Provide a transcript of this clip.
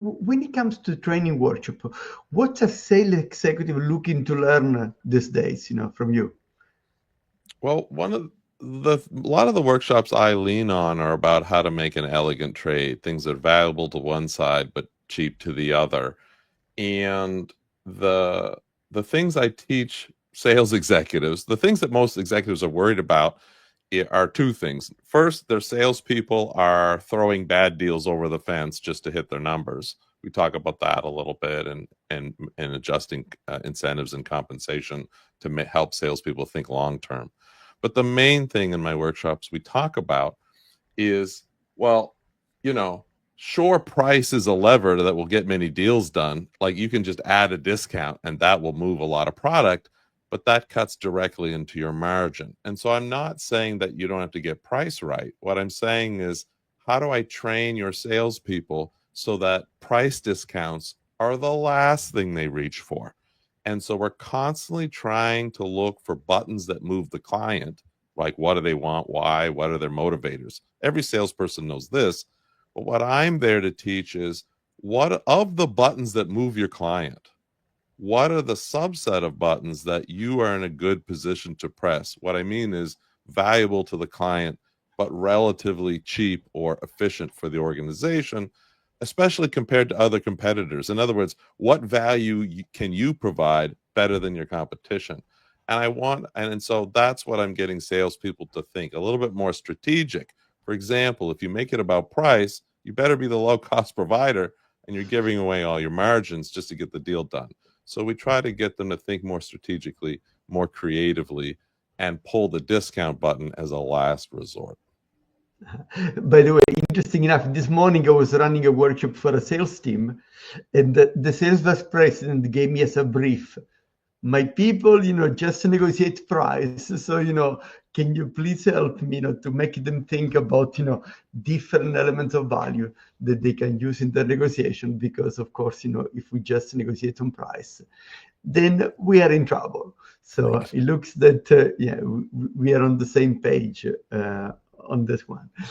When it comes to training workshop, what's a sales executive looking to learn these days, from you? Well, a lot of the workshops I lean on are about how to make an elegant trade, things that are valuable to one side but cheap to the other. And the the things I teach sales executives, the things that most executives are worried about are two things. First, their salespeople are throwing bad deals over the fence just to hit their numbers. We talk about that a little bit, and adjusting incentives and compensation to help salespeople think long term. But the main thing in my workshops we talk about is, well, you know, sure, price is a lever that will get many deals done. Like you can just add a discount and that will move a lot of product, but that cuts directly into your margin. And so I'm not saying that you don't have to get price right. What I'm saying is, how do I train your salespeople so that price discounts are the last thing they reach for? And so we're constantly trying to look for buttons that move the client. Like, what do they want? Why? What are their motivators? Every salesperson knows this. But what I'm there to teach is, what of the buttons that move your client? What are the subset of buttons that you are in a good position to press? What I mean is valuable to the client, but relatively cheap or efficient for the organization, especially compared to other competitors. In other words, what value can you provide better than your competition? And so that's what I'm getting salespeople to think a little bit more strategic. For example, if you make it about price, you better be the low cost provider and you're giving away all your margins just to get the deal done. So we try to get them to think more strategically, more creatively, and pull the discount button as a last resort. By the way, interesting enough, this morning I was running a workshop for a sales team, and the sales vice president gave me as a brief. My people, just negotiate price. So, can you please help me, to make them think about, different elements of value that they can use in the negotiation? Because, of course, if we just negotiate on price, then we are in trouble. So Right. it looks that, yeah, we are on the same page on this one.